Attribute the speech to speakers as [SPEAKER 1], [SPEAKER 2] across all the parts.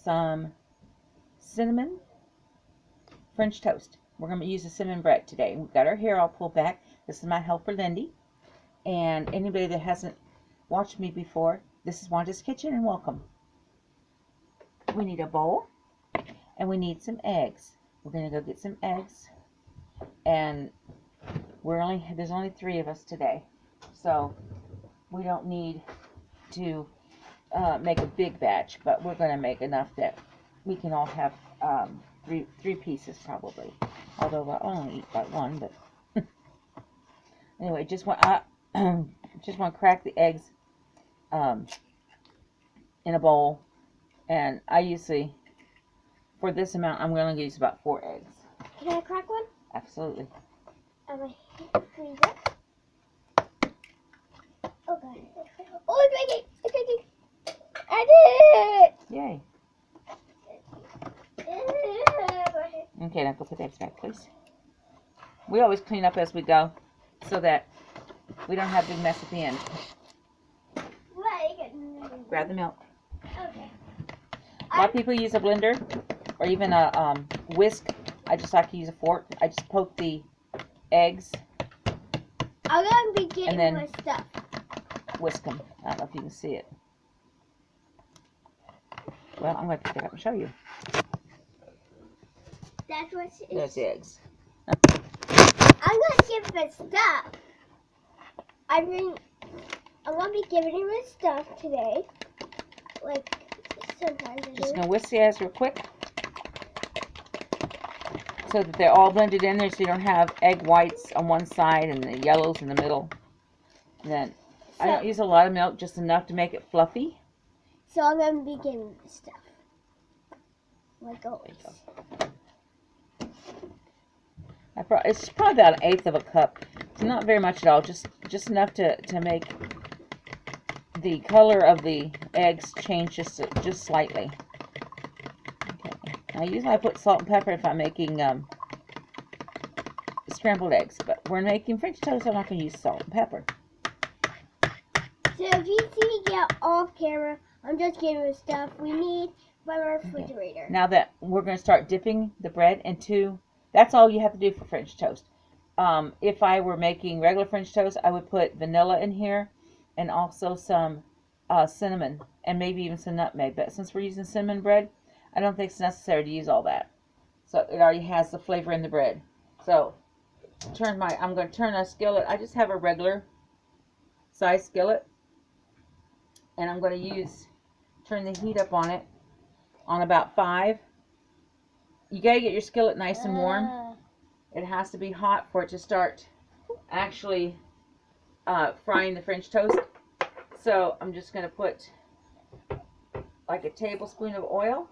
[SPEAKER 1] some cinnamon French toast. We're going to use the cinnamon bread today. We've got our hair all pulled back. This is my helper, Lindy. And anybody that hasn't watched me before, this is Wanda's Kitchen, and welcome. We need a bowl, and we need some eggs. We're going to go get some eggs. And there's only 3 of us today. So we don't need to make a big batch, but we're going to make enough that we can all have three pieces probably. Although I'll only eat by 1, but anyway, just want to crack the eggs in a bowl, and I usually, for this amount, I'm going to use about 4 eggs.
[SPEAKER 2] Can I crack one?
[SPEAKER 1] Absolutely.
[SPEAKER 2] I'm going to freeze it. Oh god. Oh, it's making! It's making! I did it!
[SPEAKER 1] Yay. Okay, now go put the eggs back, please. We always clean up as we go so that we don't have a big mess at the end. Grab the milk.
[SPEAKER 2] Okay.
[SPEAKER 1] A lot of people use a blender or even a whisk. I just like to use a fork. I just poke the eggs.
[SPEAKER 2] I'm going to be getting
[SPEAKER 1] and then
[SPEAKER 2] my stuff.
[SPEAKER 1] Whisk them. I don't know if you can see it. Well, I'm going to pick it up and show you.
[SPEAKER 2] That's what it is.
[SPEAKER 1] There's the eggs.
[SPEAKER 2] I'm going to give my stuff. I'm going to be giving you my stuff today. Like, sometimes I do.
[SPEAKER 1] Just going to whisk the eggs real quick, so that they're all blended in there, so you don't have egg whites on one side and the yellows in the middle. And then, I don't use a lot of milk, just enough to make it fluffy.
[SPEAKER 2] So I'm going to be giving the stuff. Like always.
[SPEAKER 1] It's probably about 1/8 of a cup. It's not very much at all, just enough to make the color of the eggs change just slightly. Okay. Now usually I put salt and pepper if I'm making scrambled eggs, but we're making French toast, I'm not going to use salt and pepper.
[SPEAKER 2] So if you see me get off camera, I'm just giving you stuff we need from our refrigerator.
[SPEAKER 1] Okay. Now that we're going to start dipping the bread into, that's all you have to do for French toast. If I were making regular French toast, I would put vanilla in here and also some cinnamon and maybe even some nutmeg. But since we're using cinnamon bread, I don't think it's necessary to use all that. So it already has the flavor in the bread. So I'm going to turn a skillet. I just have a regular size skillet, and I'm going to turn the heat up on it on about 5. You got to get your skillet nice and warm. It has to be hot for it to start actually frying the French toast. So I'm just going to put like a tablespoon of oil.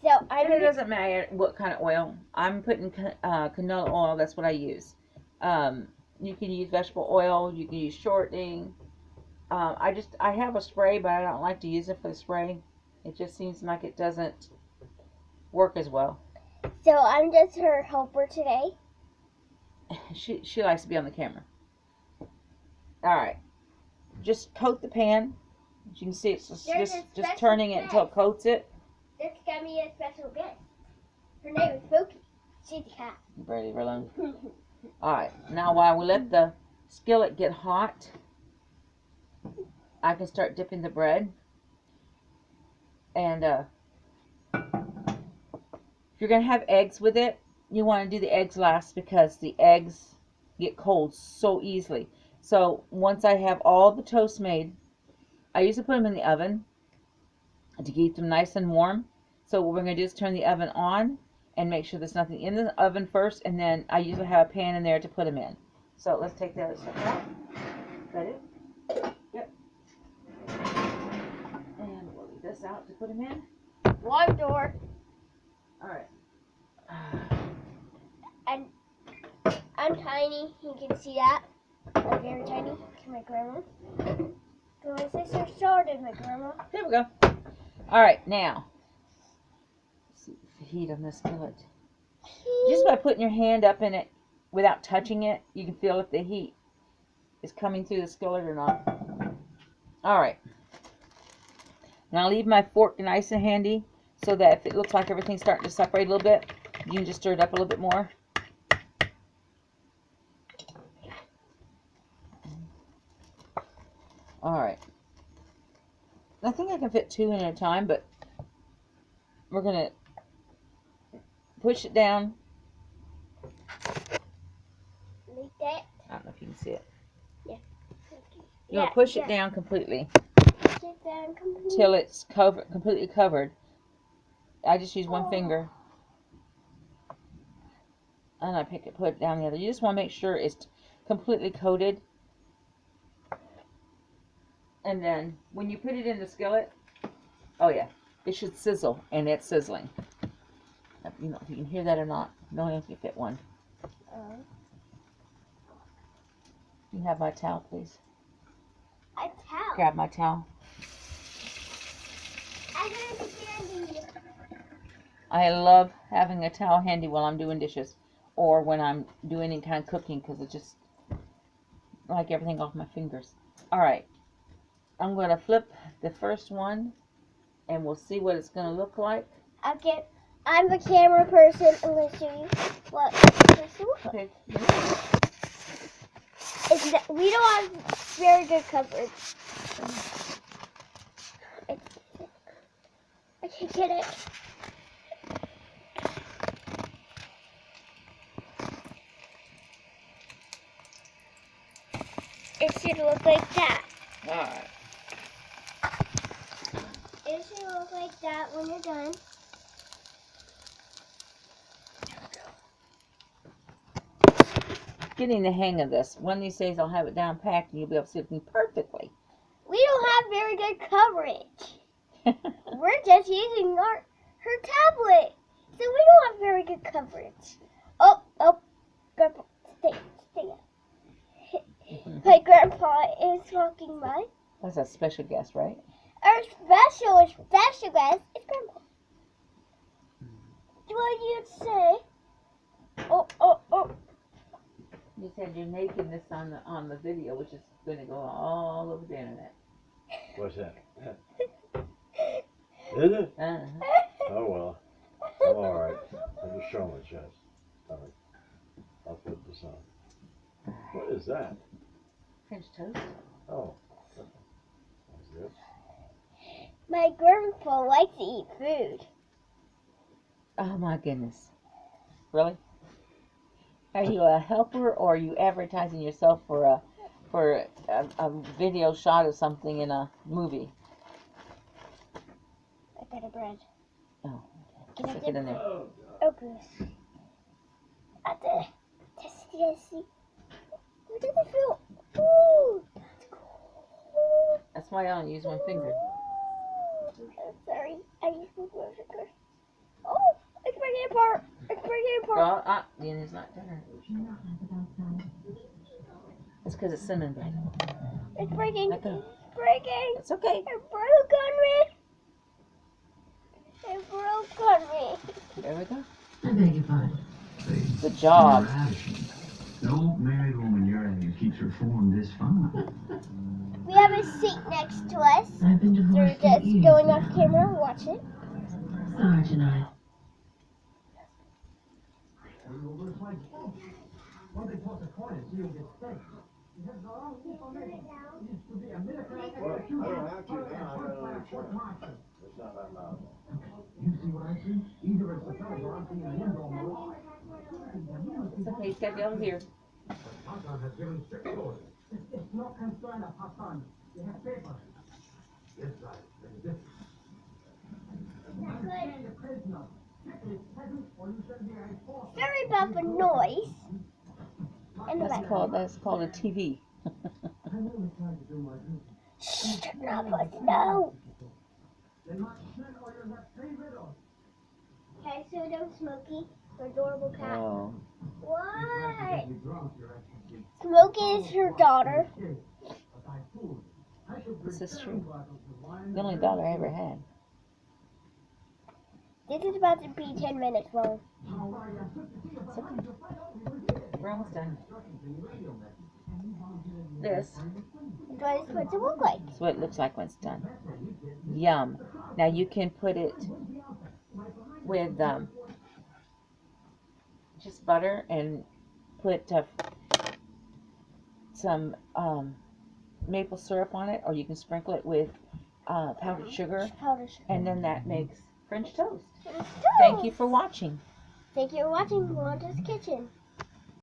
[SPEAKER 1] And it doesn't matter what kind of oil. I'm putting canola oil. That's what I use. You can use vegetable oil. You can use shortening. I have a spray, but I don't like to use it for the spray. It just seems like it doesn't work as well.
[SPEAKER 2] So I'm just her helper today.
[SPEAKER 1] She likes to be on the camera. Alright. Just coat the pan. As you can see, it's just turning it until it coats it.
[SPEAKER 2] This is going to be a special guest. Her name is Spooky. She's a cat.
[SPEAKER 1] Ready, leave her alone. Alright. Now while we let the skillet get hot, I can start dipping the bread. And if you're going to have eggs with it, you want to do the eggs last because the eggs get cold so easily. So once I have all the toast made, I usually put them in the oven to keep them nice and warm. So what we're going to do is turn the oven on and make sure there's nothing in the oven first, and then I usually have a pan in there to put them in. So let's take the other stuff out. Is that it? Yep. And we'll leave this out to put them in.
[SPEAKER 2] One door.
[SPEAKER 1] Alright.
[SPEAKER 2] And I'm tiny. You can see that. I'm very tiny. To my grandma. So my sister started my grandma.
[SPEAKER 1] There we go. Alright, now. Let's see the heat on this skillet. Just by putting your hand up in it without touching it, you can feel if the heat is coming through the skillet or not. Alright. And I'll leave my fork nice and handy so that if it looks like everything's starting to separate a little bit, you can just stir it up a little bit more. Alright. I think I can fit 2 in at a time, but we're going to push it down.
[SPEAKER 2] Like that?
[SPEAKER 1] I don't know if you can see it.
[SPEAKER 2] Yeah.
[SPEAKER 1] You want to push it down completely.
[SPEAKER 2] Push it down completely.
[SPEAKER 1] Till it's completely covered. I just use one finger. And I put it down the other. You just want to make sure it's completely coated. And then when you put it in the skillet, oh yeah, it should sizzle, and it's sizzling. You know if you can hear that or not. No, if you fit one. You have my towel, please.
[SPEAKER 2] A towel.
[SPEAKER 1] Grab my towel.
[SPEAKER 2] I got the candy.
[SPEAKER 1] I love having a towel handy while I'm doing dishes or when I'm doing any kind of cooking because it just like everything off my fingers. All right, I'm going to flip the first one and we'll see what it's going to look like.
[SPEAKER 2] Okay, I'm the camera person. I'm going to show you what it's supposed to look like.
[SPEAKER 1] Okay.
[SPEAKER 2] We don't have very good coverage. I can't get it. It should look like that.
[SPEAKER 1] Alright.
[SPEAKER 2] It should look like that when you're done.
[SPEAKER 1] Getting the hang of this. One of these days I'll have it down packed and you'll be able to see me perfectly.
[SPEAKER 2] We don't have very good coverage. We're just using her tablet. So we don't have very good coverage. Oh, Grandpa, stay. My grandpa is walking by.
[SPEAKER 1] That's a special guest, right?
[SPEAKER 2] Our special guest is Grandpa. What you say? Oh.
[SPEAKER 1] You said you're making this on the video, which is going to go all over the internet.
[SPEAKER 3] What's that? Is it? Oh well. I'm alright. I'm just showing my chest. Alright. I'll put this on. What is that?
[SPEAKER 1] French toast.
[SPEAKER 3] Oh. That's good.
[SPEAKER 2] My grandpa likes to eat food.
[SPEAKER 1] Oh my goodness. Really? Are you a helper or are you advertising yourself for a video shot of something in a movie?
[SPEAKER 2] I got a bread.
[SPEAKER 1] Oh,
[SPEAKER 2] Can I
[SPEAKER 1] stick
[SPEAKER 2] dip
[SPEAKER 1] it in there.
[SPEAKER 2] Oh, goodness. Testy. What does it feel? Ooh, that's cool.
[SPEAKER 1] That's why I only use one finger.
[SPEAKER 2] I'm sorry. I used one finger. Oh, it's breaking apart.
[SPEAKER 1] Well, it's not done. It's because it's cinnamon bread.
[SPEAKER 2] It's breaking.
[SPEAKER 1] Let go.
[SPEAKER 2] It's breaking.
[SPEAKER 1] It's okay.
[SPEAKER 2] It broke on me.
[SPEAKER 1] There we go.
[SPEAKER 4] I beg your pardon.
[SPEAKER 1] Good job.
[SPEAKER 4] No married woman your age keeps her form this fine.
[SPEAKER 2] We have a seat next to us.
[SPEAKER 4] I've been
[SPEAKER 2] They're
[SPEAKER 4] divorced
[SPEAKER 2] just
[SPEAKER 4] 8 years
[SPEAKER 2] going
[SPEAKER 4] now.
[SPEAKER 2] off camera. Watch it.
[SPEAKER 4] Sorry tonight.
[SPEAKER 3] Well, I don't have to now. I got another chance. It's not that loud.
[SPEAKER 4] You see what I see? Either it's the fellas or I'm seeing an end on the wall.
[SPEAKER 1] It's okay. It's got down here.
[SPEAKER 4] Hassan has given strict orders. It's no concern of Hassan. You have paper. This side, there's this. Stand the prisoner.
[SPEAKER 2] Sorry about the noise. And the
[SPEAKER 1] That's called a TV.
[SPEAKER 2] Shh, none of us know. Okay, so don't Smokey, our adorable cat.
[SPEAKER 1] Oh.
[SPEAKER 2] What? Smokey is her daughter.
[SPEAKER 1] This is true. The only daughter I ever had.
[SPEAKER 2] This is about to be 10 minutes long.
[SPEAKER 1] It's okay. We're almost done. This
[SPEAKER 2] what it's supposed to look like.
[SPEAKER 1] That's what it looks like when it's done. Yum. Now you can put it with just butter and put some maple syrup on it, or you can sprinkle it with powdered sugar, and then that makes French toast. Thank you for watching.
[SPEAKER 2] Thank you for watching Wanda's Kitchen.